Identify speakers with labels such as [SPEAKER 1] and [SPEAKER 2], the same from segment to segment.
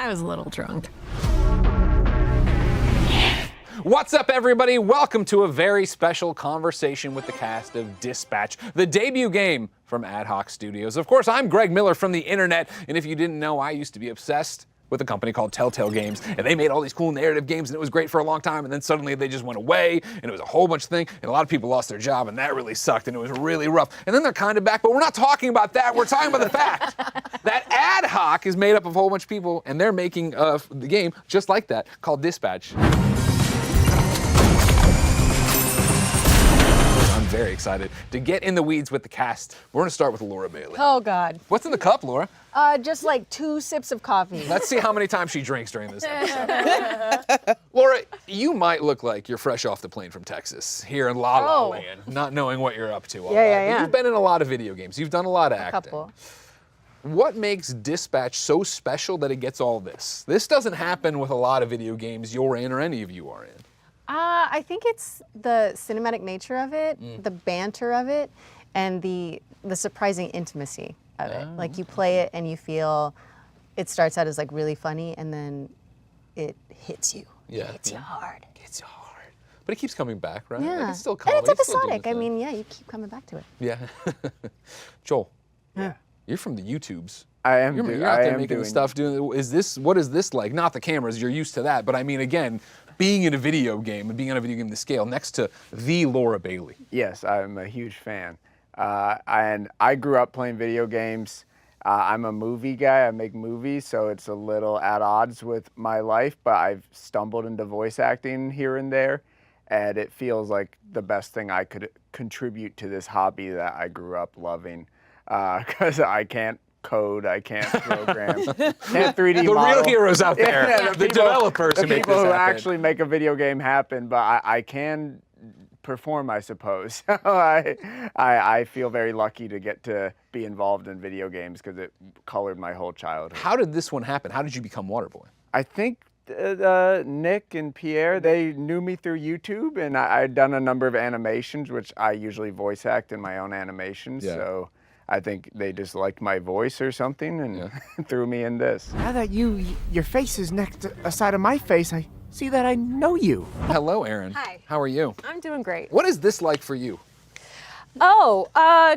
[SPEAKER 1] I was a little drunk.
[SPEAKER 2] What's up, everybody? Welcome to a very special conversation with the cast of Dispatch, the debut game from Ad Hoc Studios. Of course, I'm Greg Miller from the internet, and if you didn't know, I used to be obsessed with a company called Telltale Games, and they made all these cool narrative games, and it was great for a long time, and then suddenly they just went away, and it was a whole bunch of things, and a lot of people lost their job, and that really sucked, and it was really rough. And then they're kind of back, but we're not talking about that. We're talking about the fact that Ad Hoc is made up of a whole bunch of people, and they're making the game just like that, called Dispatch. Very excited to get in the weeds with the cast. We're going to start with Laura Bailey.
[SPEAKER 3] Oh, God.
[SPEAKER 2] What's in the cup, Laura?
[SPEAKER 3] Just like 2 sips of coffee.
[SPEAKER 2] Let's see how many times she drinks during this episode. Laura, you might look like you're fresh off the plane from Texas, here in La La Land, not knowing what you're up to.
[SPEAKER 3] Yeah.
[SPEAKER 2] You've been in a lot of video games. You've done a lot of acting.
[SPEAKER 3] Couple.
[SPEAKER 2] What makes Dispatch so special that it gets all this? This doesn't happen with a lot of video games you're in or any of you are in.
[SPEAKER 3] I think it's the cinematic nature of it, the banter of it, and the surprising intimacy of it. Like you play it and you feel it starts out as like really funny and then it hits you.
[SPEAKER 2] Yeah.
[SPEAKER 3] It hits you hard.
[SPEAKER 2] It's hard. But it keeps coming back, right?
[SPEAKER 3] Yeah.
[SPEAKER 2] Like it's still comedy.
[SPEAKER 3] And it's episodic. I mean, yeah, you keep coming back to it.
[SPEAKER 2] Yeah. Joel.
[SPEAKER 4] Yeah.
[SPEAKER 2] You're from the YouTubes.
[SPEAKER 4] I am.
[SPEAKER 2] You're out there making stuff. What is this like? Not the cameras. You're used to that. But I mean, again, being in a video game and being on a video game the scale next to the Laura Bailey.
[SPEAKER 4] Yes, I'm a huge fan. And I grew up playing video games. I'm a movie guy. I make movies, so it's a little at odds with my life. But I've stumbled into voice acting here and there, and it feels like the best thing I could contribute to this hobby that I grew up loving. Because I can't code, I can't program, can't 3D
[SPEAKER 2] The
[SPEAKER 4] model.
[SPEAKER 2] real heroes out there, the developers who make this happen.
[SPEAKER 4] The people who actually make a video game happen, but I can perform, I suppose. I feel very lucky to get to be involved in video games because it colored my whole childhood.
[SPEAKER 2] How did this one happen? How did you become Waterboy?
[SPEAKER 4] I think Nick and Pierre, they knew me through YouTube, and I'd done a number of animations, which I usually voice act in my own animations, so I think they just liked my voice or something and threw me in this.
[SPEAKER 5] Now that your face is next to a side of my face, I see that I know you.
[SPEAKER 2] Hello, Erin.
[SPEAKER 3] Hi.
[SPEAKER 2] How are you?
[SPEAKER 3] I'm doing great.
[SPEAKER 2] What is this like for you?
[SPEAKER 3] Oh,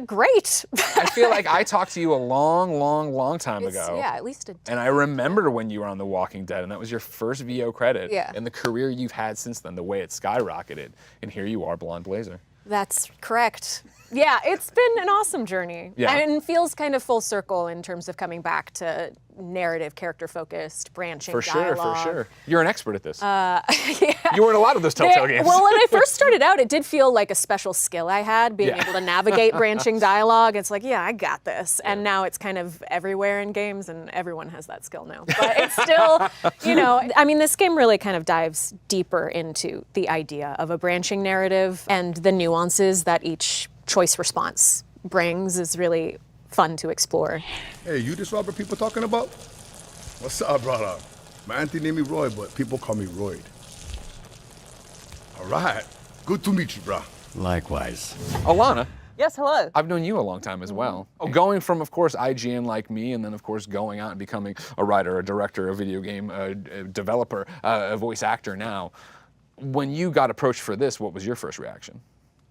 [SPEAKER 3] great.
[SPEAKER 2] I feel like I talked to you a long time ago.
[SPEAKER 3] Yeah, at least
[SPEAKER 2] And I remember when you were on The Walking Dead, and that was your first VO credit.
[SPEAKER 3] Yeah.
[SPEAKER 2] And the career you've had since then, the way it skyrocketed. And here you are, Blonde Blazer.
[SPEAKER 6] That's correct. Yeah, it's been an awesome journey.
[SPEAKER 2] Yeah.
[SPEAKER 6] And it feels kind of full circle in terms of coming back to narrative, character-focused, branching dialogue.
[SPEAKER 2] For sure. You're an expert at this.
[SPEAKER 6] Yeah.
[SPEAKER 2] You were in a lot of those Telltale games.
[SPEAKER 6] Well, when I first started out, it did feel like a special skill I had, being able to navigate branching dialogue. It's like, yeah, I got this. And now it's kind of everywhere in games, and everyone has that skill now. But it's still, I mean, this game really kind of dives deeper into the idea of a branching narrative, and the nuances that each choice response brings is really fun to explore.
[SPEAKER 7] Hey, you this Robert people talking about? What's up, brother? My auntie named me Roy, but people call me Royd. All right. Good to meet you, bro.
[SPEAKER 8] Likewise.
[SPEAKER 2] Alana.
[SPEAKER 9] Yes, hello.
[SPEAKER 2] I've known you a long time as well. Going from, of course, IGN like me, and then, of course, going out and becoming a writer, a director, a video game developer, a voice actor now. When you got approached for this, what was your first reaction?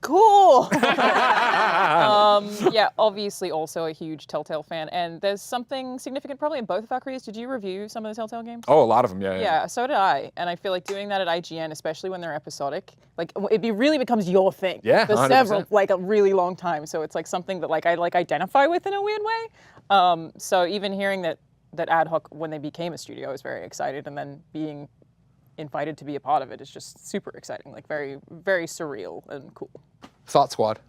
[SPEAKER 9] Cool. Yeah, obviously also a huge Telltale fan, and there's something significant probably in both of our careers. Did you review some of the Telltale games?
[SPEAKER 2] Oh, a lot of them, yeah.
[SPEAKER 9] Yeah, so did I, and I feel like doing that at IGN, especially when they're episodic, like really becomes your thing.
[SPEAKER 2] Yeah,
[SPEAKER 9] for
[SPEAKER 2] 100%.
[SPEAKER 9] several, like a really long time. So it's like something that I identify with in a weird way. So even hearing that Ad Hoc, when they became a studio, I was very excited, and then being invited to be a part of it is just super exciting, like very, very surreal and cool.
[SPEAKER 2] Thought Squad.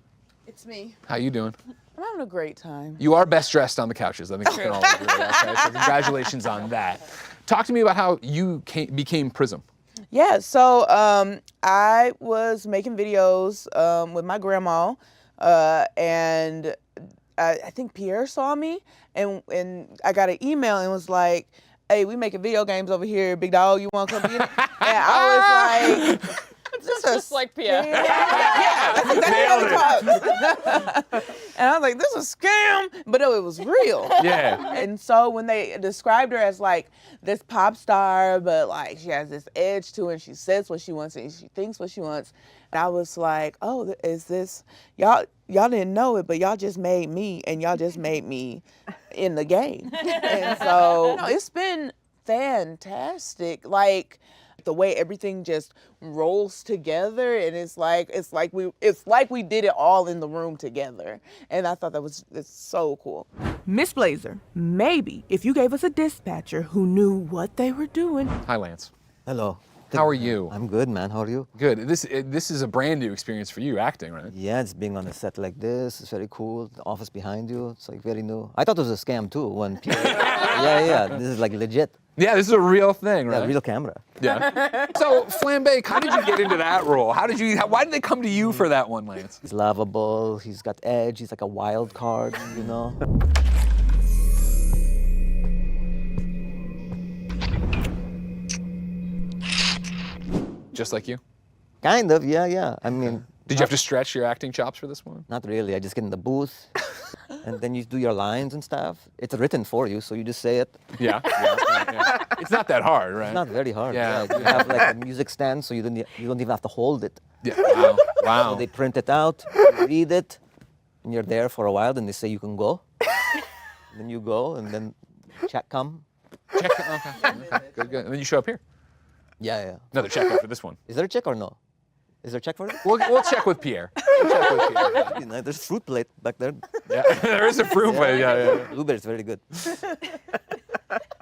[SPEAKER 10] It's me.
[SPEAKER 2] How you doing?
[SPEAKER 10] I'm having a great time.
[SPEAKER 2] You are best dressed on the couches. I think we can all agree. Okay, so congratulations on that. Talk to me about how you became Prism.
[SPEAKER 10] Yeah, so I was making videos with my grandma, and I think Pierre saw me, and I got an email and was like, hey, we making video games over here, big dog, you want to come get it? And I was like, This
[SPEAKER 9] Just
[SPEAKER 10] is
[SPEAKER 9] like Pierre.
[SPEAKER 10] yeah, that's exactly how it was. And I was like, this is a scam, but no, it was real.
[SPEAKER 2] Yeah.
[SPEAKER 10] And so when they described her as like this pop star, but like she has this edge to her, and she says what she wants and she thinks what she wants, and I was like, oh, is this y'all didn't know it, but y'all just made me, and y'all just made me in the game. And so it's been fantastic. Like the way everything just rolls together, and it's like we did it all in the room together. And I thought it's so cool.
[SPEAKER 5] Miss Blazer, maybe if you gave us a dispatcher who knew what they were doing.
[SPEAKER 2] Hi, Lance.
[SPEAKER 1] Hello.
[SPEAKER 2] How are you?
[SPEAKER 1] I'm good, man. How are you?
[SPEAKER 2] Good. This is a brand new experience for you, acting, right?
[SPEAKER 1] Yeah, it's being on a set like this. It's very cool. The office behind you, it's like very new. I thought it was a scam too when people... yeah, this is like legit.
[SPEAKER 2] Yeah, this is a real thing, right?
[SPEAKER 1] Yeah, real camera.
[SPEAKER 2] Yeah. So, Flambe, how did you get into that role? Why did they come to you for that one, Lance?
[SPEAKER 1] He's lovable. He's got edge. He's like a wild card, you know?
[SPEAKER 2] Just like you?
[SPEAKER 1] Kind of, yeah. I mean...
[SPEAKER 2] Did you have to stretch your acting chops for this one?
[SPEAKER 1] Not really. I just get in the booth, and then you do your lines and stuff. It's written for you, so you just say it.
[SPEAKER 2] Yeah. It's not that hard, right?
[SPEAKER 1] It's not very hard.
[SPEAKER 2] Yeah.
[SPEAKER 1] You have like a music stand, so you don't even have to hold it.
[SPEAKER 2] Yeah. Wow.
[SPEAKER 1] So they print it out, you read it, and you're there for a while, then they say you can go. Then you go, and then check come.
[SPEAKER 2] Okay. Good. And then you show up here.
[SPEAKER 1] Yeah.
[SPEAKER 2] Another check after this one.
[SPEAKER 1] Is there a check or no? Is there a check for it?
[SPEAKER 2] We'll check with Pierre.
[SPEAKER 1] You know, there's fruit plate back there.
[SPEAKER 2] Yeah, there is a fruit plate. Yeah.
[SPEAKER 1] Blueberry's very good.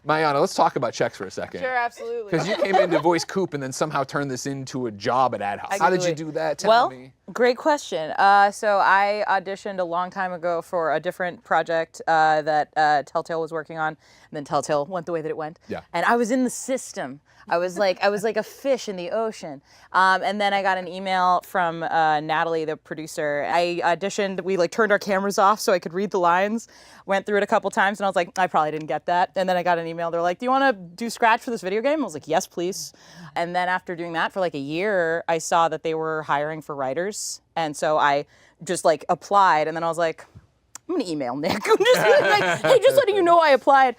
[SPEAKER 2] Mayana, let's talk about checks for a second.
[SPEAKER 6] Sure, absolutely.
[SPEAKER 2] Because you came in to voice Coop and then somehow turned this into a job at Ad Hoc. How did you do that? Tell me.
[SPEAKER 9] Great question. So I auditioned a long time ago for a different project that Telltale was working on, and then Telltale went the way that it went.
[SPEAKER 2] Yeah.
[SPEAKER 9] And I was in the system. I was like a fish in the ocean. And then I got an email from Natalie, the producer. I auditioned. We like turned our cameras off so I could read the lines. Went through it a couple times, and I was like, I probably didn't get that. And then I got an email. They're like, do you want to do scratch for this video game? I was like, yes, please. And then after doing that for like a year, I saw that they were hiring for writers. And so I just like applied, and then I was like, I'm gonna email Nick. I'm just like, hey, just letting you know I applied.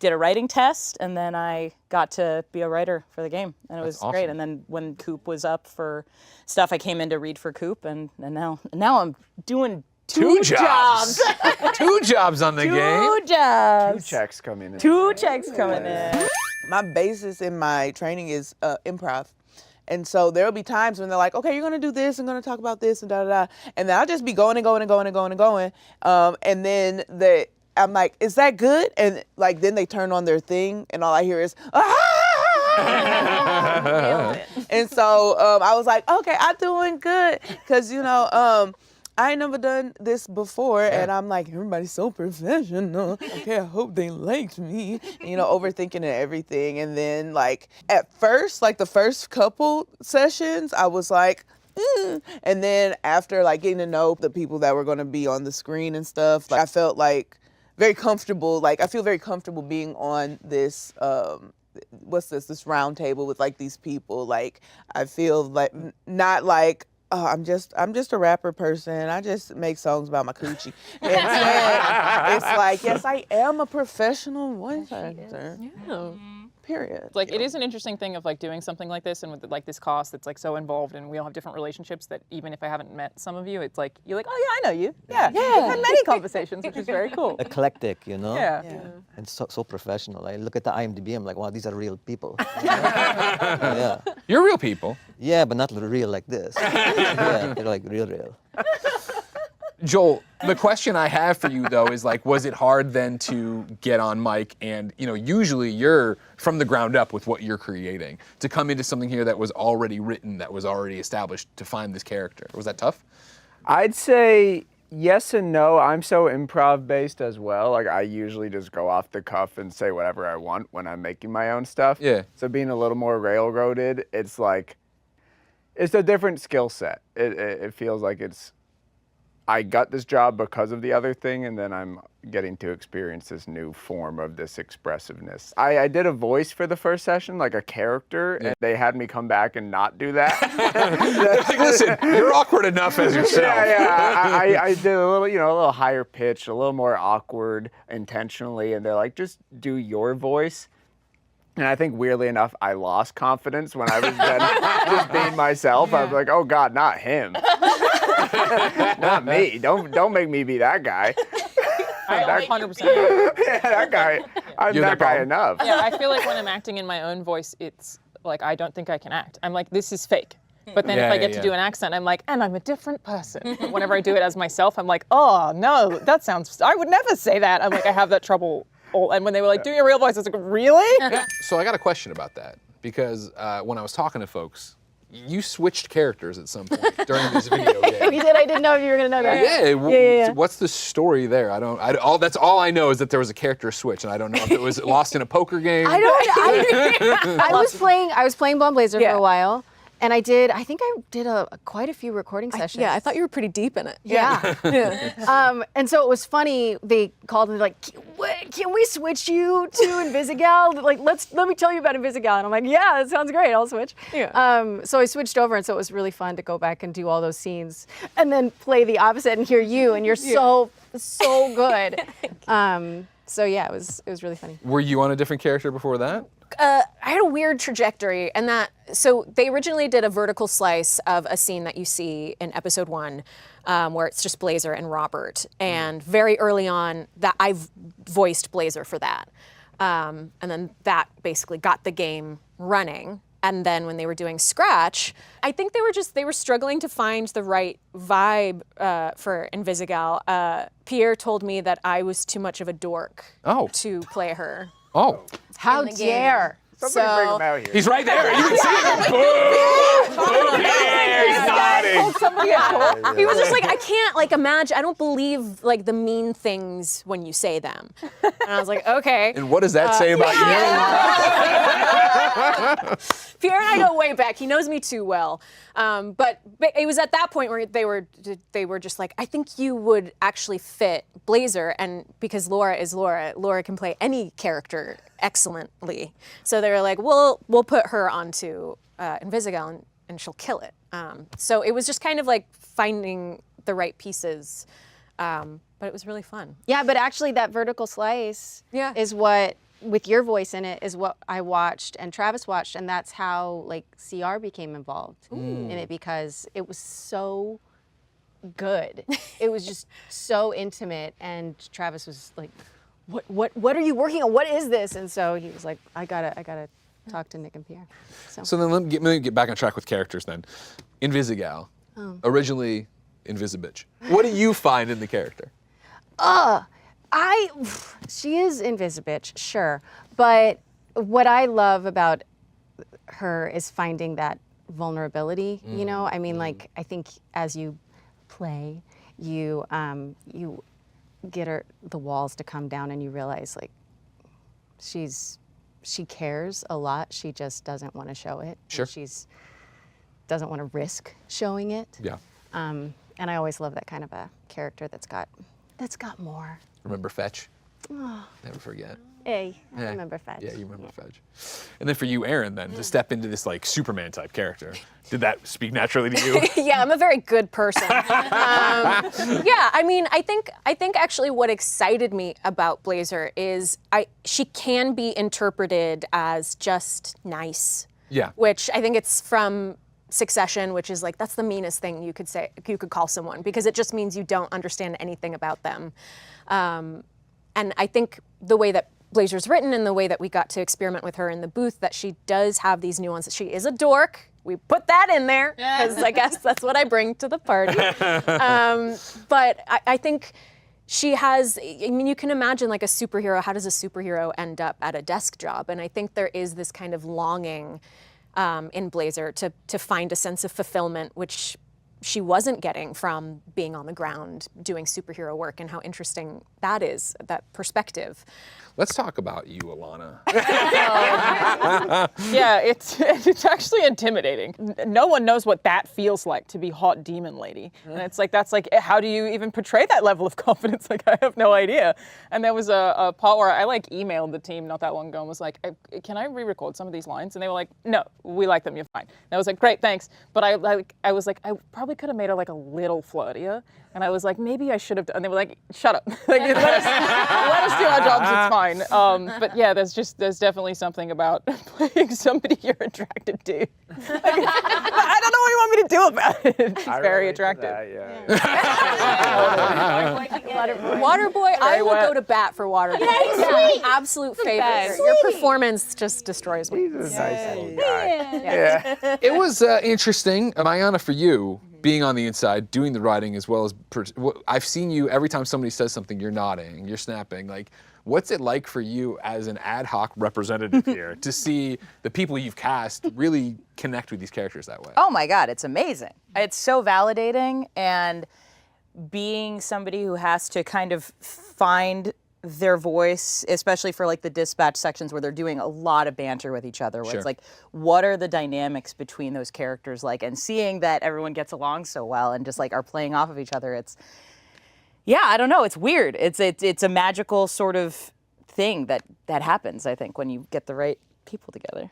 [SPEAKER 9] Did a writing test, and then I got to be a writer for the game, and it was great. And then when Coop was up for stuff, I came in to read for Coop, and now I'm doing two jobs.
[SPEAKER 2] 2 jobs on the game.
[SPEAKER 9] 2 jobs.
[SPEAKER 4] 2 checks coming in.
[SPEAKER 9] 2 checks coming in.
[SPEAKER 10] My basis in my training is improv. And so there'll be times when they're like, okay, you're gonna do this, I'm gonna talk about this, and da-da-da. And then I'll just be going and going and going and going and going. And then I'm like, is that good? And like, then they turn on their thing, and all I hear is, ah! And so I was like, okay, I'm doing good. Because, I ain't never done this before, and I'm like, everybody's so professional. Okay, I hope they liked me. Overthinking and everything. And then, like, at first, like the first couple sessions, I was like, And then after, like, getting to know the people that were going to be on the screen and stuff, like, I felt like very comfortable. Like, I feel very comfortable being on this, this round table with, like, these people. Like, I feel like not like, oh, I'm just a rapper person. I just make songs about my coochie. Instead, it's like, yes, I am a professional voice actor.
[SPEAKER 9] Yeah.
[SPEAKER 10] Period.
[SPEAKER 9] Like, it is an interesting thing of like doing something like this, and with like this cost that's like so involved, and we all have different relationships that even if I haven't met some of you, it's like, you're like, oh yeah, I know you. Yeah. We've had many conversations, which is very cool.
[SPEAKER 1] Eclectic, you know?
[SPEAKER 9] Yeah.
[SPEAKER 1] And so professional. I look at the IMDb, I'm like, wow, these are real people. Yeah.
[SPEAKER 2] You're real people.
[SPEAKER 1] Yeah, but not real like this. Yeah, they're like real.
[SPEAKER 2] Joel, the question I have for you though is like, was it hard then to get on mic and, usually you're from the ground up with what you're creating, to come into something here that was already written, that was already established, to find this character? Was that tough?
[SPEAKER 4] I'd say yes and no. I'm so improv based as well. Like, I usually just go off the cuff and say whatever I want when I'm making my own stuff.
[SPEAKER 2] Yeah.
[SPEAKER 4] So being a little more railroaded, it's like, it's a different skill set. It feels like it's I got this job because of the other thing, and then I'm getting to experience this new form of this expressiveness. I did a voice for the first session, like a character, and they had me come back and not do that.
[SPEAKER 2] Like, listen, you're awkward enough as yourself.
[SPEAKER 4] I did a little, a little higher pitched, a little more awkward intentionally, and they're like, just do your voice. And I think weirdly enough, I lost confidence when I was then just being myself. I was like, oh God, not him. Not me. Don't make me be that guy.
[SPEAKER 9] I 100%.
[SPEAKER 4] Yeah, that guy. I'm
[SPEAKER 2] You're
[SPEAKER 4] that
[SPEAKER 2] the
[SPEAKER 4] guy
[SPEAKER 2] problem.
[SPEAKER 4] enough.
[SPEAKER 9] Yeah, I feel like when I'm acting in my own voice, it's like I don't think I can act. I'm like, this is fake. But then if I get to do an accent, I'm like, and I'm a different person. But whenever I do it as myself, I'm like, oh no, that sounds, I would never say that. I'm like, I have that trouble. And when they were like, do your real voice, I was like, really?
[SPEAKER 2] So I got a question about that, because when I was talking to folks, you switched characters at some point during this video game.
[SPEAKER 3] You did. I didn't know if you were gonna know that.
[SPEAKER 2] Yeah. What's the story there? That's all I know is that there was a character switch, and I don't know if it was lost in a poker game.
[SPEAKER 3] I was playing Blonde Blazer for a while, and I think I did quite a few recording sessions.
[SPEAKER 6] Yeah, I thought you were pretty deep in it.
[SPEAKER 3] Yeah. And so it was funny. They called and they're like, "Can we switch you to Invisigal? Like, let me tell you about Invisigal." And I'm like, "Yeah, that sounds great. I'll switch."
[SPEAKER 6] Yeah.
[SPEAKER 3] So I switched over, and so it was really fun to go back and do all those scenes, and then play the opposite and hear you, and you're so good. So yeah, it was really funny.
[SPEAKER 2] Were you on a different character before that?
[SPEAKER 6] I had a weird trajectory, and so they originally did a vertical slice of a scene that you see in episode 1, where it's just Blazer and Robert, and very early on that I've voiced Blazer for that, and then that basically got the game running. And then when they were doing Scratch, I think they were struggling to find the right vibe for Invisigal. Pierre told me that I was too much of a dork to play her.
[SPEAKER 2] Oh.
[SPEAKER 3] How dare!
[SPEAKER 4] Somebody bring him out here.
[SPEAKER 2] He's right there. You can see him. Boom! He's nodding.
[SPEAKER 6] He was just like, I can't imagine. I don't believe the mean things when you say them. And I was like, okay.
[SPEAKER 2] And what does that say about you?
[SPEAKER 6] Pierre and I go way back. He knows me too well. But it was at that point where they were just like, I think you would actually fit Blazer, and because Laura is Laura can play any character excellently. So they were like, we'll put her onto Invisigal and she'll kill it. So it was just kind of like finding the right pieces, but it was really fun.
[SPEAKER 3] Yeah, but actually that vertical slice is what, with your voice in it, is what I watched and Travis watched, and that's how CR became involved in it, because it was so good. It was just so intimate, and Travis was like, what are you working on? What is this? And so he was like, I gotta talk to Nick and Pierre.
[SPEAKER 2] So then let me get back on track with characters then. Invisigal, originally Invisibitch. What do you find in the character?
[SPEAKER 3] She is Invisibitch, sure. But what I love about her is finding that vulnerability, you know? I mean, I think as you play, you get the walls to come down, and you realize she cares a lot. She just doesn't want to show it.
[SPEAKER 2] Sure.
[SPEAKER 3] Doesn't want to risk showing it.
[SPEAKER 2] Yeah.
[SPEAKER 3] And I always love that kind of a character that's got more.
[SPEAKER 2] Remember Fetch? Oh. Never forget.
[SPEAKER 3] Hey, I remember Fetch.
[SPEAKER 2] Yeah, you remember Fetch. And then for you, Aaron, then, to step into this Superman type character, did that speak naturally to you?
[SPEAKER 6] Yeah, I'm a very good person. Yeah, I mean, I think actually what excited me about Blazer is she can be interpreted as just nice. Yeah. Which I think it's from Succession, which is that's the meanest thing you could call someone, because it just means you don't understand anything about them. And I think the way that Blazer's written and the way that we got to experiment with her in the booth, that she does have these nuances. She is a dork. We put that in there because I guess that's what I bring to the party. But I think she has, I mean, you can imagine a superhero. How does a superhero end up at a desk job? And I think there is this kind of longing in Blazer to find a sense of fulfillment, which she wasn't getting from being on the ground doing superhero work, and how interesting that is, that perspective.
[SPEAKER 2] Let's talk about you, Alana.
[SPEAKER 9] Yeah, it's actually intimidating. No one knows what that feels like to be hot demon lady. And it's like, that's like, how do you even portray that level of confidence? Like, I have no idea. And there was a part where I like emailed the team not that long ago and was like, can I re-record some of these lines? And they were like, no, we like them, you're fine. And I was like, great, thanks. But I was like, I probably could have made her like a little flirtier. And I was like, maybe I should have done. And they were like, shut up. Like, let us do our jobs, it's fine. But yeah, there's definitely something about playing somebody you're attracted to. Like, I don't know what you want me to do about it. She's very attractive.
[SPEAKER 6] Waterboy, I will
[SPEAKER 9] wet.
[SPEAKER 6] go to bat for Waterboy.
[SPEAKER 8] Yeah, he's sweet.
[SPEAKER 6] Absolute favorite.
[SPEAKER 8] best.
[SPEAKER 6] Your
[SPEAKER 8] Sweet.
[SPEAKER 6] performance just destroys me.
[SPEAKER 4] He's a nice little guy. Yeah.
[SPEAKER 2] It was interesting, Mayana, for you, being on the inside, doing the writing as well as, I've seen you, every time somebody says something, you're nodding, you're snapping. Like, what's it like for you as an ad hoc representative here to see the people you've cast really connect with these characters that way?
[SPEAKER 8] Oh my God, it's amazing. It's so validating, and being somebody who has to kind of find their voice, especially for like the dispatch sections where they're doing a lot of banter with each other, where
[SPEAKER 2] Sure.
[SPEAKER 8] it's like, what are the dynamics between those characters like, and seeing that everyone gets along so well and just like are playing off of each other, it's, yeah, I don't know, it's weird. It's a magical sort of thing that happens, I think, when you get the right people together.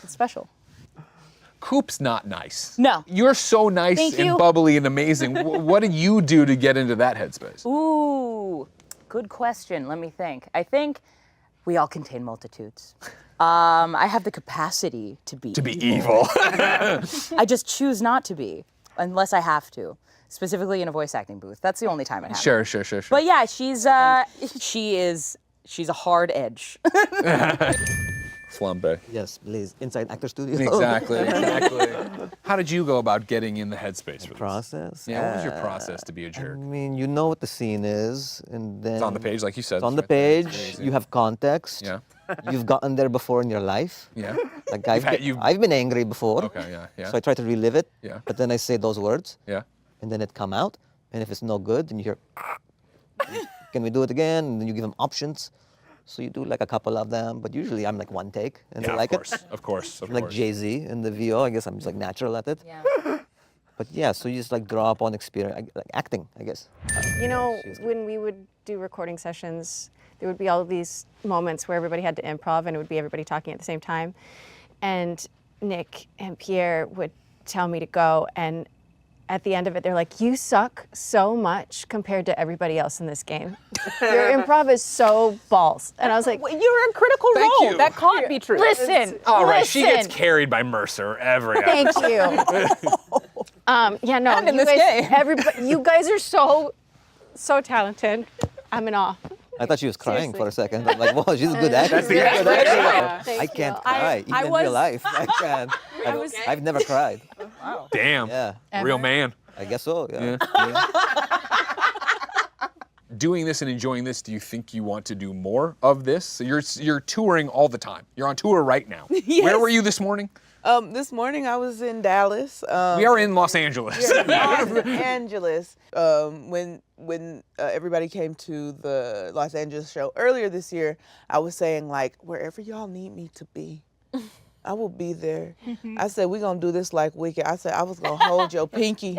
[SPEAKER 8] It's special.
[SPEAKER 2] Coop's not nice.
[SPEAKER 8] No.
[SPEAKER 2] You're so nice
[SPEAKER 8] Thank
[SPEAKER 2] and
[SPEAKER 8] you.
[SPEAKER 2] bubbly and amazing. What did you do to get into that headspace?
[SPEAKER 8] Ooh, good question. Let me think. I think we all contain multitudes. I have the capacity to be
[SPEAKER 2] evil.
[SPEAKER 8] I just choose not to be, unless I have to. Specifically in a voice acting booth. That's the only time it happens.
[SPEAKER 2] Sure.
[SPEAKER 8] But yeah, she's a hard edge.
[SPEAKER 2] Flambe.
[SPEAKER 1] Yes, please. Inside actor studio.
[SPEAKER 2] Exactly. How did you go about getting in the headspace for this?
[SPEAKER 1] Process.
[SPEAKER 2] Yeah, what was your process to be a
[SPEAKER 1] I
[SPEAKER 2] jerk?
[SPEAKER 1] mean, you know what the scene is, and then
[SPEAKER 2] It's on the page, like you said.
[SPEAKER 1] It's on the
[SPEAKER 2] right there. It's
[SPEAKER 1] page.
[SPEAKER 2] very easy.
[SPEAKER 1] You have context.
[SPEAKER 2] Yeah.
[SPEAKER 1] You've gotten there before in your life.
[SPEAKER 2] Yeah.
[SPEAKER 1] Like
[SPEAKER 2] you've-
[SPEAKER 1] I've been angry before.
[SPEAKER 2] Okay, yeah.
[SPEAKER 1] So I try to relive it.
[SPEAKER 2] Yeah.
[SPEAKER 1] But then I say those words.
[SPEAKER 2] Yeah.
[SPEAKER 1] And then it come out. And if it's no good, then you hear, can we do it again? And then you give them options. So you do like a couple of them, but usually I'm like one take, and they like it.
[SPEAKER 2] Of course.
[SPEAKER 1] I'm like Jay-Z in the VO. I guess I'm just like natural at it. Yeah. But yeah, so you just like draw upon experience, like acting, I guess.
[SPEAKER 3] You know, when we would do recording sessions, there would be all of these moments where everybody had to improv, and it would be everybody talking at the same time. And Nick and Pierre would tell me to go, and at the end of it, they're like, you suck so much compared to everybody else in this game. Your improv is so balls. And I was like,
[SPEAKER 9] You're in critical
[SPEAKER 2] Thank
[SPEAKER 9] role.
[SPEAKER 2] you.
[SPEAKER 9] That can't be true.
[SPEAKER 3] listen,
[SPEAKER 2] All right, she gets
[SPEAKER 3] listen.
[SPEAKER 2] carried by Mercer every
[SPEAKER 3] Thank
[SPEAKER 2] episode.
[SPEAKER 3] you. Yeah, no,
[SPEAKER 9] And in
[SPEAKER 3] you
[SPEAKER 9] this
[SPEAKER 3] guys,
[SPEAKER 9] game.
[SPEAKER 3] everybody, you guys are so talented. I'm in awe.
[SPEAKER 1] I thought she was crying
[SPEAKER 3] Seriously.
[SPEAKER 1] for a second. I'm like, whoa, she's a good actor.
[SPEAKER 2] That's the
[SPEAKER 1] She's a good
[SPEAKER 2] actor.
[SPEAKER 1] actor.
[SPEAKER 3] Thank
[SPEAKER 1] I
[SPEAKER 3] you.
[SPEAKER 1] can't cry, even in real life. I can't. I've never cried.
[SPEAKER 2] Damn.
[SPEAKER 1] Yeah,
[SPEAKER 2] Real man.
[SPEAKER 1] I guess so. Yeah.
[SPEAKER 2] Doing this and enjoying this, do you think you want to do more of this? So you're touring all the time. You're on tour right now. Where were you this morning?
[SPEAKER 10] This morning I was in Dallas.
[SPEAKER 2] We are in Los Angeles.
[SPEAKER 10] Los Angeles. When everybody came to the Los Angeles show earlier this year, I was saying like, wherever y'all need me to be, I will be there. I said, we're gonna do this like Wicked. I said, I was gonna hold your pinky,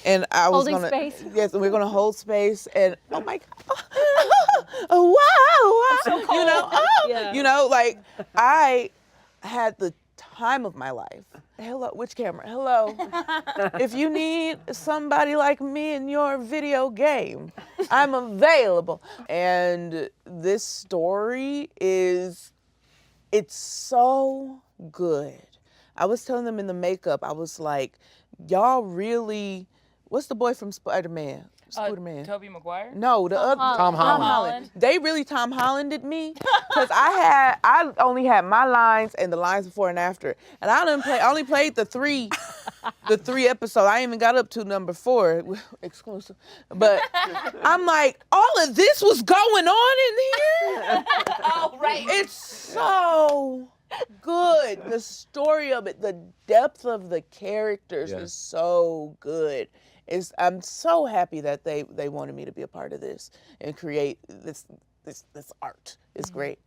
[SPEAKER 10] and I was
[SPEAKER 8] Holding
[SPEAKER 10] gonna.
[SPEAKER 8] space.
[SPEAKER 10] Yes, we're gonna hold space, and oh my God, oh, wow, you know, you know, like I had the time of my life. Hello, which camera? Hello. If you need somebody like me in your video game, I'm available. And this story it's so good. I was telling them in the makeup, I was like, y'all really, what's the boy from Spider-Man? Spider-Man.
[SPEAKER 9] Tobey Maguire?
[SPEAKER 10] No, the other
[SPEAKER 2] Tom Holland.
[SPEAKER 10] They really Tom Hollanded me because I only had my lines and the lines before and after, and I only played the three episodes. I ain't even got up to number 4, exclusive. But I'm like, all of this was going on in here.
[SPEAKER 8] Oh, right.
[SPEAKER 10] It's so good. The story of it, the depth of the characters is so good. I'm so happy that they wanted me to be a part of this and create this this art. It's great.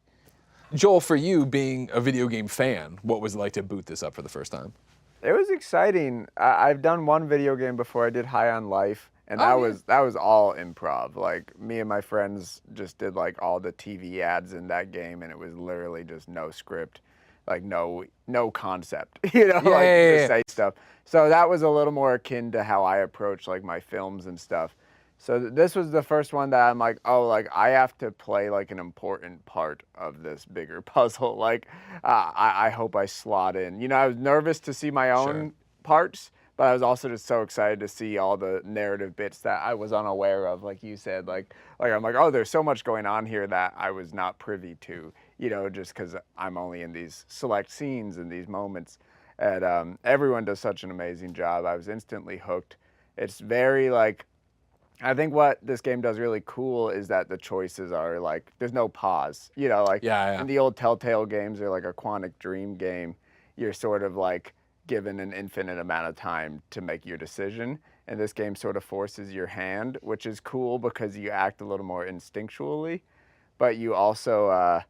[SPEAKER 2] Joel, for you being a video game fan, what was it like to boot this up for the first time?
[SPEAKER 4] It was exciting. I've done one video game before. I did High on Life, and that was all improv. Like me and my friends just did like all the TV ads in that game, and it was literally just no script, like no concept, you know, just say stuff. So that was a little more akin to how I approach like my films and stuff. So this was the first one that I'm like, oh, like I have to play like an important part of this bigger puzzle. Like I hope I slot in. You know, I was nervous to see my own parts, but I was also just so excited to see all the narrative bits that I was unaware of. Like you said, like I'm like, oh, there's so much going on here that I was not privy to, you know, just because I'm only in these select scenes and these moments. And everyone does such an amazing job. I was instantly hooked. It's very like, I think what this game does really cool is that the choices are like, there's no pause, you know, like in the old Telltale games or like a Quantic Dream game, you're sort of like given an infinite amount of time to make your decision. And this game sort of forces your hand, which is cool because you act a little more instinctually, but you also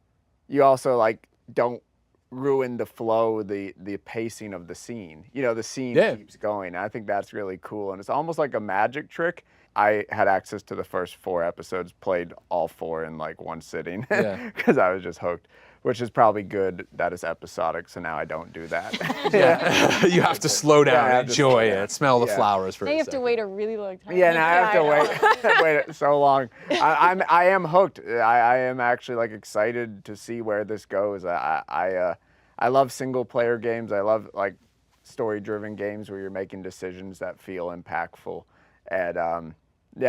[SPEAKER 4] like don't ruin the flow, the pacing of the scene. You know, the scene keeps going. I think that's really cool. And it's almost like a magic trick. I had access to the first 4 episodes, played all 4 in like one sitting because I was just hooked, which is probably good that it's episodic, so now I don't do that.
[SPEAKER 2] You have to slow down and enjoy it, smell the flowers for a second.
[SPEAKER 9] Now you have to wait a really long time.
[SPEAKER 4] Yeah, now I have to wait so long. I am hooked. I am actually like excited to see where this goes. I love single player games. I love like story driven games where you're making decisions that feel impactful. And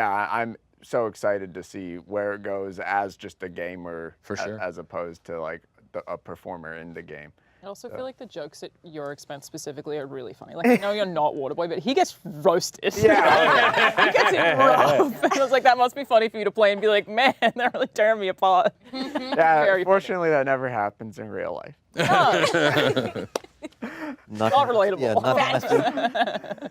[SPEAKER 4] I'm so excited to see where it goes as just a gamer,
[SPEAKER 2] for sure,
[SPEAKER 4] as opposed to like a performer in the game.
[SPEAKER 9] I also feel like the jokes at your expense specifically are really funny. Like, I know you're not Waterboy, but he gets roasted.
[SPEAKER 4] Yeah.
[SPEAKER 9] He gets it rough. And I was like, that must be funny for you to play and be like, man, they're really tearing me apart.
[SPEAKER 4] Yeah, fortunately that never happens in real life.
[SPEAKER 9] Not relatable.
[SPEAKER 1] Yeah, not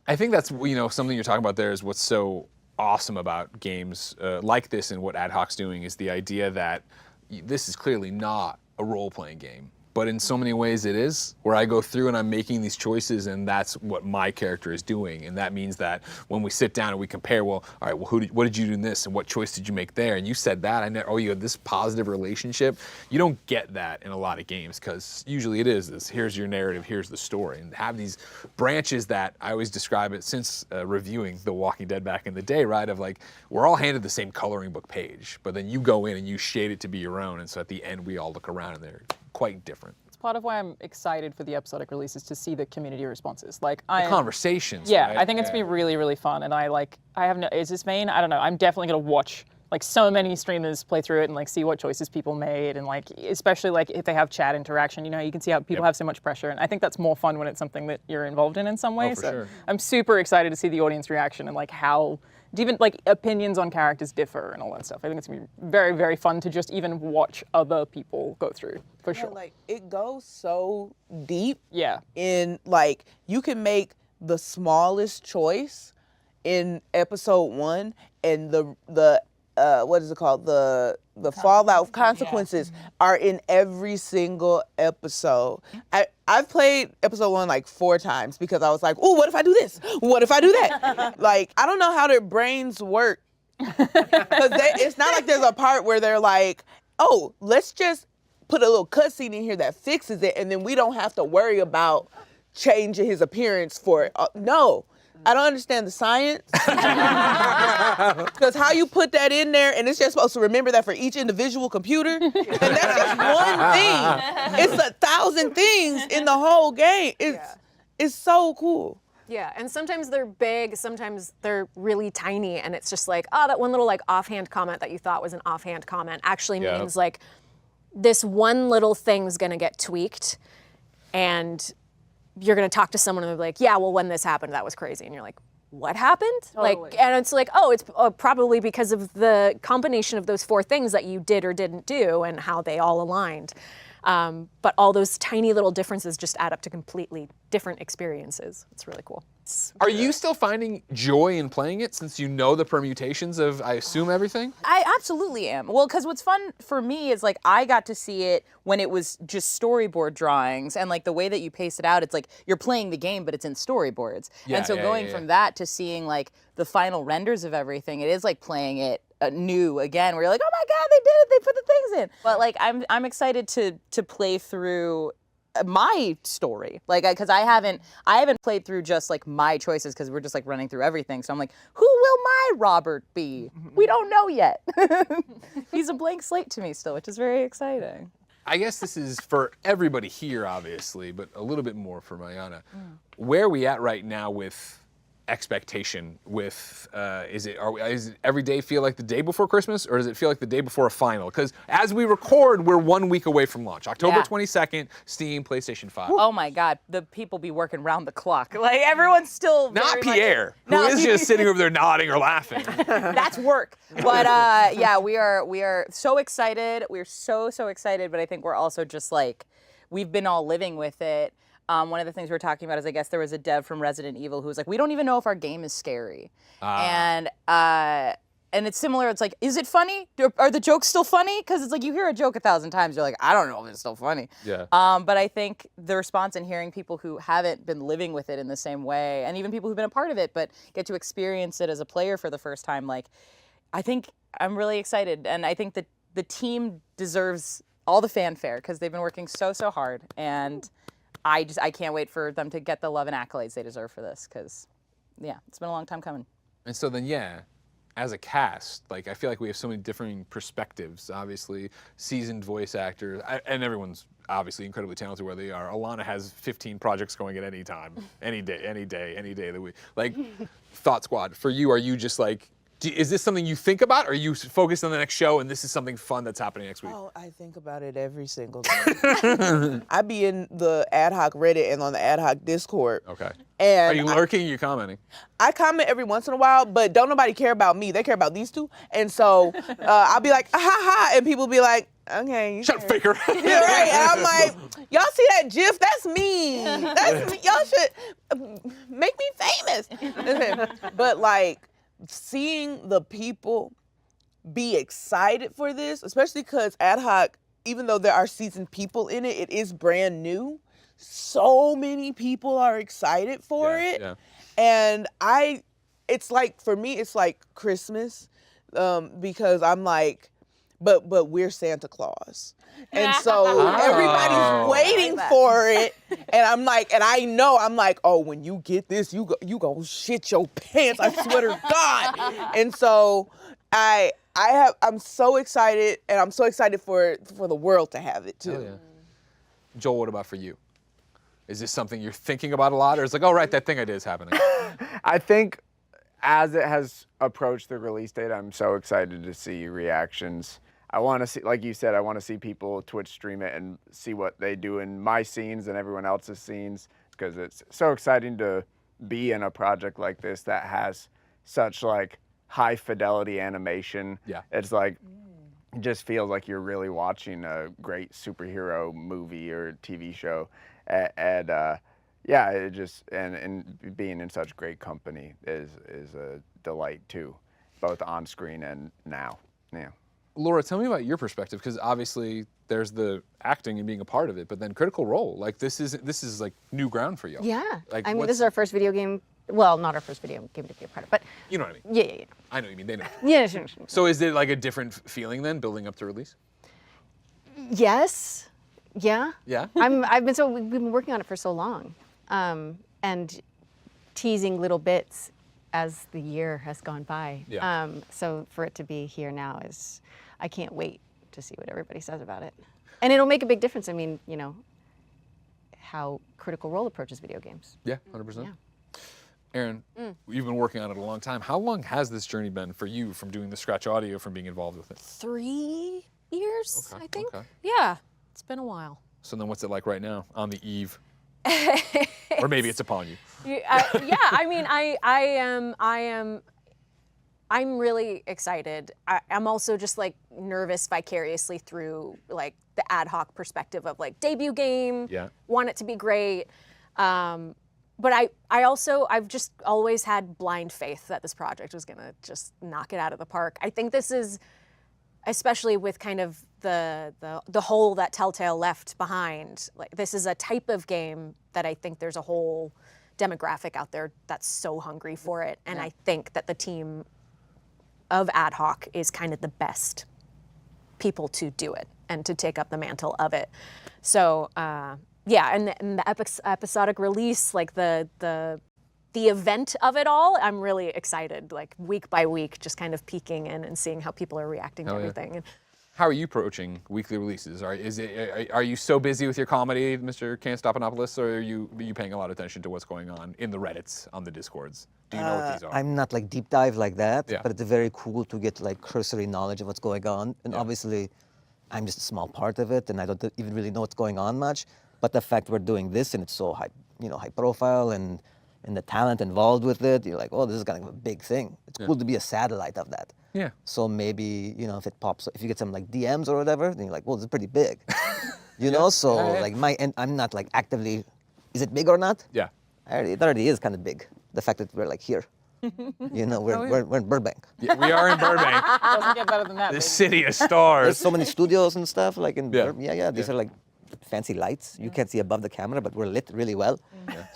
[SPEAKER 2] I think that's, you know, something you're talking about there is what's so awesome about games like this and what Ad Hoc's doing is the idea that this is clearly not a role-playing game. But in so many ways it is, where I go through and I'm making these choices and that's what my character is doing. And that means that when we sit down and we compare, well, all right, well, what did you do in this and what choice did you make there? And you said that, you had this positive relationship. You don't get that in a lot of games because usually it is this, here's your narrative, here's the story. And have these branches that I always describe it since reviewing The Walking Dead back in the day, right? Of like, we're all handed the same coloring book page, but then you go in and you shade it to be your own. And so at the end, we all look around and they're quite different.
[SPEAKER 9] It's part of why I'm excited for the episodic releases to see the community responses. Like
[SPEAKER 2] the conversations.
[SPEAKER 9] Yeah,
[SPEAKER 2] right?
[SPEAKER 9] I think it's gonna be really, really fun. And is this main? I don't know. I'm definitely gonna watch like so many streamers play through it and like see what choices people made and like especially like if they have chat interaction. You know, you can see how people have so much pressure, and I think that's more fun when it's something that you're involved in some way.
[SPEAKER 2] Oh, for sure.
[SPEAKER 9] I'm super excited to see the audience reaction and like how even like opinions on characters differ and all that stuff. I think it's gonna be very, very fun to just even watch other people go through, for sure.
[SPEAKER 10] Like it goes so deep.
[SPEAKER 9] Yeah.
[SPEAKER 10] In like you can make the smallest choice in episode 1 and the what is it called? The fallout consequences are in every single episode. I've played episode 1 like 4 times because I was like, oh, what if I do this? What if I do that? Like, I don't know how their brains work. Because it's not like there's a part where they're like, oh, let's just put a little cutscene in here that fixes it and then we don't have to worry about changing his appearance for it. No. I don't understand the science. Because how you put that in there, and it's just supposed to remember that for each individual computer, and that's just one thing. It's 1,000 things in the whole game. It's so cool.
[SPEAKER 6] Yeah, and sometimes they're big, sometimes they're really tiny, and it's just like, oh, that one little like offhand comment that you thought was an offhand comment actually means like this one little thing's gonna get tweaked, and you're gonna talk to someone and they're like, yeah, well, when this happened, that was crazy. And you're like, what happened?
[SPEAKER 9] Totally.
[SPEAKER 6] Like, and it's like, oh, it's probably because of the combination of those 4 things that you did or didn't do and how they all aligned. But all those tiny little differences just add up to completely different experiences. It's really cool.
[SPEAKER 2] Are you still finding joy in playing it since you know the permutations of, I assume, everything?
[SPEAKER 8] I absolutely am. Well, because what's fun for me is like I got to see it when it was just storyboard drawings, and like the way that you pace it out, it's like you're playing the game, but it's in storyboards.
[SPEAKER 2] Yeah,
[SPEAKER 8] and so going from that to seeing like the final renders of everything, it is like playing it new again, where you're like, oh my God, they did it, they put the things in. But like I'm excited to play through my story, like because I haven't played through just like my choices, because we're just like running through everything. So I'm like, who will my Robert be? We don't know yet. He's a blank slate to me still, which is very exciting.
[SPEAKER 2] I guess this is for everybody here, obviously, but a little bit more for Mayana. Where are we at right now with expectation? With is it every day feel like the day before Christmas, or does it feel like the day before a final? Because as we record, we're 1 week away from launch. October 22nd, Steam, PlayStation 5.
[SPEAKER 8] Oh my God, the people be working round the clock. Like everyone's still
[SPEAKER 2] not Pierre, who is just sitting over there nodding or laughing.
[SPEAKER 8] That's work. But yeah, we are so excited. We're so excited. But I think we're also just like, we've been all living with it. One of the things we were talking about is, I guess there was a dev from Resident Evil who was like, we don't even know if our game is scary. And it's similar. It's like, is it funny? Are the jokes still funny? Because it's like you hear a joke 1,000 times, you're like, I don't know if it's still funny.
[SPEAKER 2] Yeah.
[SPEAKER 8] But I think the response and hearing people who haven't been living with it in the same way, and even people who've been a part of it but get to experience it as a player for the first time, like, I think I'm really excited. And I think that the team deserves all the fanfare because they've been working so hard. And I can't wait for them to get the love and accolades they deserve for this, because, yeah, it's been a long time coming.
[SPEAKER 2] And so then, yeah, as a cast, like, I feel like we have so many differing perspectives. Obviously, seasoned voice actors, and everyone's obviously incredibly talented where they are. Alana has 15 projects going at any time, any day of the week. Like, Thought Squad, for you, are you just like, is this something you think about, or are you focused on the next show and this is something fun that's happening next week?
[SPEAKER 10] Oh, I think about it every single day. I be in the ad hoc Reddit and on the ad hoc Discord.
[SPEAKER 2] Okay.
[SPEAKER 10] And
[SPEAKER 2] are you lurking or are you commenting?
[SPEAKER 10] I comment every once in a while, but don't nobody care about me. They care about these two. And so I'll be like, ha ha, and people be like, okay.
[SPEAKER 2] Shut up, faker.
[SPEAKER 10] Yeah, right. And I'm like, y'all see that GIF? That's me. That's me. Y'all should make me famous. But like, seeing the people be excited for this, especially because ad hoc, even though there are seasoned people in it, it is brand new. So many people are excited for it. Yeah. And it's like, for me, it's like Christmas, because I'm like, but we're Santa Claus. And so everybody's waiting for it. And I'm like, and I know, I'm like, oh, when you get this, you gonna shit your pants, I swear to God. And so I'm so excited, and I'm so excited for the world to have it too.
[SPEAKER 2] Oh, yeah. Joel, what about for you? Is this something you're thinking about a lot, or it's like, oh, right, that thing I did is happening?
[SPEAKER 4] I think as it has approached the release date, I'm so excited to see reactions. I want to see, like you said, I want to see people Twitch stream it and see what they do in my scenes and everyone else's scenes, because it's so exciting to be in a project like this that has such like high fidelity animation.
[SPEAKER 2] Yeah.
[SPEAKER 4] It's like, it just feels like you're really watching a great superhero movie or TV show. And yeah, it just, and being in such great company is a delight too, both on screen and now. Yeah.
[SPEAKER 2] Laura, tell me about your perspective, because obviously there's the acting and being a part of it, but then Critical Role, like this is like new ground for you.
[SPEAKER 3] Yeah,
[SPEAKER 2] like,
[SPEAKER 3] I mean, this is our first video game. Well, not our first video game to be a part of, but
[SPEAKER 2] you know what I mean.
[SPEAKER 3] Yeah.
[SPEAKER 2] I know what you mean. They know.
[SPEAKER 3] Yeah, sure.
[SPEAKER 2] So is it like a different feeling then, building up to release?
[SPEAKER 3] Yes. Yeah.
[SPEAKER 2] Yeah.
[SPEAKER 3] We've been working on it for so long, and teasing little bits as the year has gone by.
[SPEAKER 2] Yeah.
[SPEAKER 3] So for it to be here now I can't wait to see what everybody says about it. And it'll make a big difference. I mean, you know, how Critical Role approaches video games.
[SPEAKER 2] Yeah, 100%.
[SPEAKER 3] Yeah.
[SPEAKER 2] Erin, you've been working on it a long time. How long has this journey been for you, from doing the scratch audio, from being involved with it?
[SPEAKER 6] 3 years,
[SPEAKER 2] Okay,
[SPEAKER 6] I think.
[SPEAKER 2] okay.
[SPEAKER 6] Yeah, it's been a while.
[SPEAKER 2] So then what's it like right now, on the eve? Or maybe it's upon you.
[SPEAKER 6] Yeah, I mean, I am I'm really excited. I'm also just like nervous vicariously through like the ad hoc perspective of like debut game, want it to be great. But I've just always had blind faith that this project was gonna just knock it out of the park. I think this is, especially with kind of the hole that Telltale left behind, like this is a type of game that I think there's a whole demographic out there that's so hungry for it. And I think that the team of ad hoc is kind of the best people to do it and to take up the mantle of it. So yeah, and the episodic release, like the event of it all, I'm really excited, like week by week, just kind of peeking in and seeing how people are reacting to everything.
[SPEAKER 2] How are you approaching weekly releases? Are you so busy with your comedy, Mr. Can't Stop Anopoulos, or are you paying a lot of attention to what's going on in the Reddits, on the Discords? Do you know what these are?
[SPEAKER 1] I'm not like deep dive like that, but it's very cool to get like cursory knowledge of what's going on. And obviously, I'm just a small part of it, and I don't even really know what's going on much. But the fact we're doing this and it's so high, high profile, and the talent involved with it, you're like, oh, this is kind of a big thing. It's cool to be a satellite of that.
[SPEAKER 2] Yeah.
[SPEAKER 1] So maybe, if it pops, if you get some like DMs or whatever, then you're like, well, this is pretty big. So like and I'm not like actively, is it big or not?
[SPEAKER 2] Yeah.
[SPEAKER 1] It already is kind of big. The fact that we're like here. We're in Burbank.
[SPEAKER 2] Yeah, we are in Burbank.
[SPEAKER 9] Doesn't get better than that.
[SPEAKER 2] The
[SPEAKER 9] baby.
[SPEAKER 2] city of stars.
[SPEAKER 1] There's so many studios and stuff like in These
[SPEAKER 2] Yeah.
[SPEAKER 1] are like fancy lights. You can't see above the camera, but we're lit really well.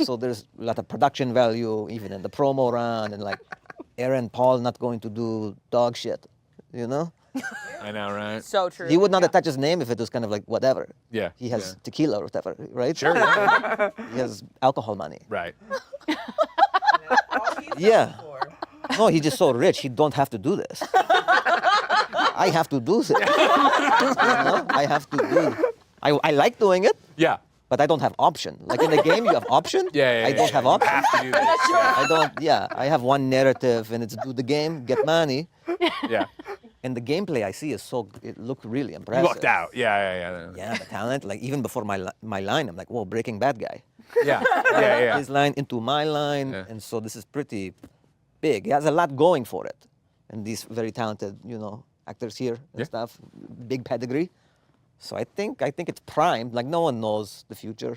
[SPEAKER 1] So there's a lot of production value, even in the promo run, and like Aaron Paul not going to do dog shit,
[SPEAKER 2] I know, right?
[SPEAKER 8] So true.
[SPEAKER 1] He would not attach his name if it was kind of like whatever.
[SPEAKER 2] Yeah.
[SPEAKER 1] He has tequila or whatever, right?
[SPEAKER 2] Sure.
[SPEAKER 1] He has alcohol money.
[SPEAKER 2] Right.
[SPEAKER 1] Yeah. No, he's just so rich, he don't have to do this. I have to do this. I have to do. I like doing it.
[SPEAKER 2] Yeah.
[SPEAKER 1] But I don't have option. Like in the game, you have option. I don't have option.
[SPEAKER 2] You have to do this.
[SPEAKER 1] I don't. Yeah, I have one narrative, and it's do the game, get money.
[SPEAKER 2] Yeah.
[SPEAKER 1] And the gameplay I see is it looked really impressive.
[SPEAKER 2] You lucked out. Yeah.
[SPEAKER 1] Yeah, the talent. Like even before my line, I'm like, whoa, Breaking Bad guy.
[SPEAKER 2] Yeah.
[SPEAKER 1] His line into my line, and so this is pretty big. He has a lot going for it, and these very talented, actors here and stuff, big pedigree. So I think it's primed. Like no one knows the future,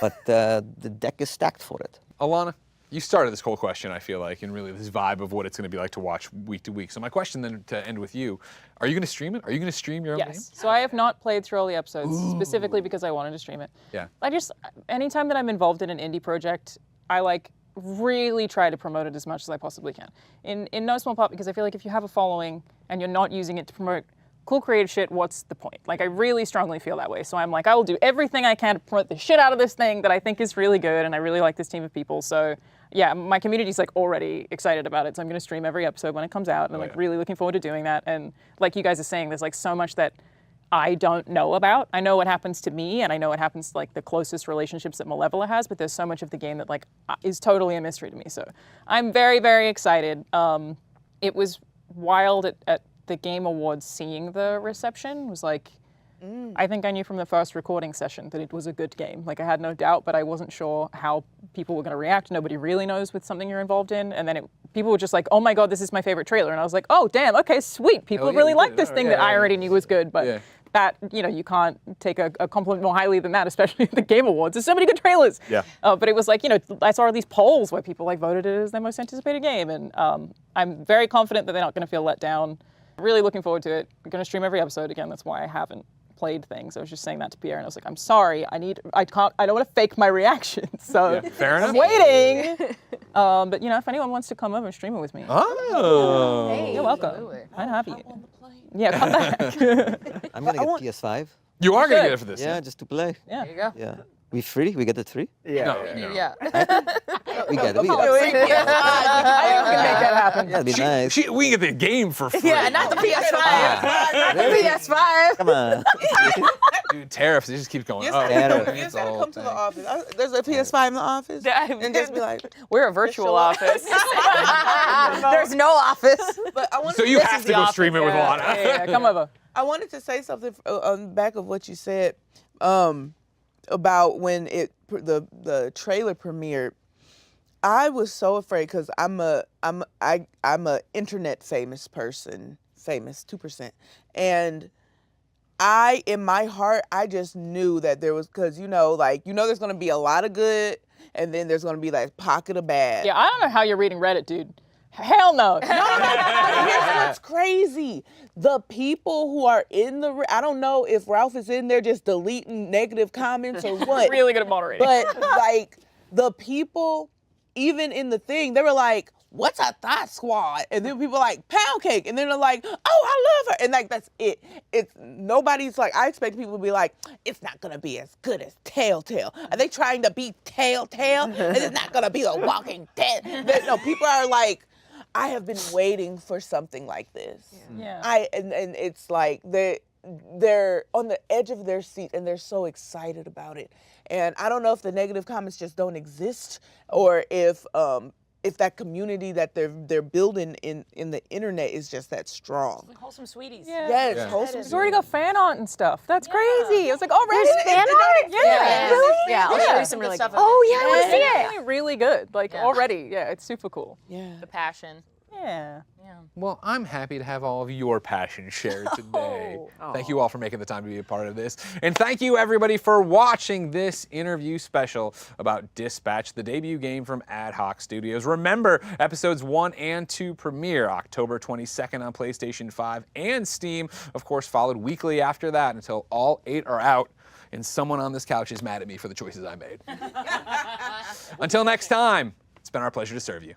[SPEAKER 1] but the deck is stacked for it.
[SPEAKER 2] Alana, you started this whole question, I feel like, and really this vibe of what it's going to be like to watch week to week. So my question then to end with you, are you going to stream it? Are you going to stream your own game?
[SPEAKER 9] Yes. So I have not played through all the episodes, specifically because I wanted to stream it.
[SPEAKER 2] Yeah.
[SPEAKER 9] Anytime that I'm involved in an indie project, I really try to promote it as much as I possibly can. In no small part because I feel like if you have a following and you're not using it to promote cool creative shit, what's the point? Like I really strongly feel that way. So I'm like, I will do everything I can to promote the shit out of this thing that I think is really good, and I really like this team of people. So yeah, my community's like already excited about it. So I'm gonna stream every episode when it comes out, and I'm really looking forward to doing that. And like you guys are saying, there's like so much that I don't know about. I know what happens to me, and I know what happens to like the closest relationships that Malevola has, but there's so much of the game that like is totally a mystery to me. So I'm very, very excited. It was wild at the Game Awards, seeing the reception was like, I think I knew from the first recording session that it was a good game. Like I had no doubt, but I wasn't sure how people were going to react. Nobody really knows with something you're involved in. And then people were just like, oh my God, this is my favorite trailer. And I was like, oh damn, okay, sweet. People really like this thing that I already knew was good. But that, you can't take a compliment more highly than that, especially at the Game Awards. There's so many good trailers. Yeah. But it was like, I saw these polls where people like voted it as their most anticipated game. And I'm very confident that they're not going to feel let down. Really looking forward to it. I'm going to stream every episode again. That's why I haven't played things. I was just saying that to Pierre, and I was like, I'm sorry. I don't want to fake my reaction. So
[SPEAKER 2] fair enough.
[SPEAKER 9] I'm waiting. But if anyone wants to come over and stream it with me.
[SPEAKER 2] Oh.
[SPEAKER 6] Hey,
[SPEAKER 9] you're welcome. I'm happy. Yeah, come back.
[SPEAKER 1] I'm gonna get PS5.
[SPEAKER 2] You are going to get it for this?
[SPEAKER 1] Yeah, just to play.
[SPEAKER 9] Yeah.
[SPEAKER 8] There you go.
[SPEAKER 1] Yeah. We free? We get it free?
[SPEAKER 2] No.
[SPEAKER 1] We get it. We get it.
[SPEAKER 9] I think we can make that happen.
[SPEAKER 1] Yeah, it'd be nice.
[SPEAKER 2] We get the game for free.
[SPEAKER 8] Yeah, not the PS5. Not the PS5.
[SPEAKER 1] Come on.
[SPEAKER 2] Dude, tariffs, it just keeps going up.
[SPEAKER 10] You just gotta come to the office. There's a PS5 in the office, and just be like,
[SPEAKER 8] we're a virtual office. There's no office.
[SPEAKER 10] But I wanted
[SPEAKER 2] So you have to go stream it with Alana.
[SPEAKER 9] Yeah, come over.
[SPEAKER 10] I wanted to say something on the back of what you said about when the trailer premiered. I was so afraid because I'm a internet famous person, famous 2%, and in my heart, I just knew that there was, because there's gonna be a lot of good, and then there's gonna be like pocket of bad.
[SPEAKER 9] Yeah, I don't know how you're reading Reddit, dude. Hell no.
[SPEAKER 10] No. Here's what's crazy. The people who are in I don't know if Ralph is in there just deleting negative comments or what.
[SPEAKER 9] Really good at moderating.
[SPEAKER 10] But like the people, even in the thing, they were like, "What's a thought squad?" And then people are like, "Pound cake," and then they're like, "Oh, I love her," and like that's it. It's nobody's like. I expect people to be like, "It's not gonna be as good as Telltale." Are they trying to beat Telltale? And it's not gonna be The Walking Dead. No, people are like, I have been waiting for something like this.
[SPEAKER 9] Yeah.
[SPEAKER 10] And it's like they're on the edge of their seat and they're so excited about it. And I don't know if the negative comments just don't exist, or if that community that they're building in the internet is just that strong.
[SPEAKER 8] Like wholesome sweeties.
[SPEAKER 9] Yeah.
[SPEAKER 10] Yes,
[SPEAKER 2] Yeah.
[SPEAKER 10] wholesome.
[SPEAKER 9] There's already got fan art and stuff. That's crazy. I was like, already?
[SPEAKER 3] Fan art?
[SPEAKER 9] Yeah.
[SPEAKER 3] Really?
[SPEAKER 6] Yeah, I'll show you some really good.
[SPEAKER 3] Oh yeah, I want to see it.
[SPEAKER 9] Really, really good. Like already, yeah, it's super cool.
[SPEAKER 10] Yeah.
[SPEAKER 8] The passion.
[SPEAKER 9] Yeah.
[SPEAKER 2] Well, I'm happy to have all of your passion shared today. Thank you all for making the time to be a part of this. And thank you, everybody, for watching this interview special about Dispatch, the debut game from Ad Hoc Studios. Remember, episodes 1 and 2 premiere October 22nd on PlayStation 5 and Steam. Of course, followed weekly after that until all 8 are out and someone on this couch is mad at me for the choices I made. Until next time, it's been our pleasure to serve you.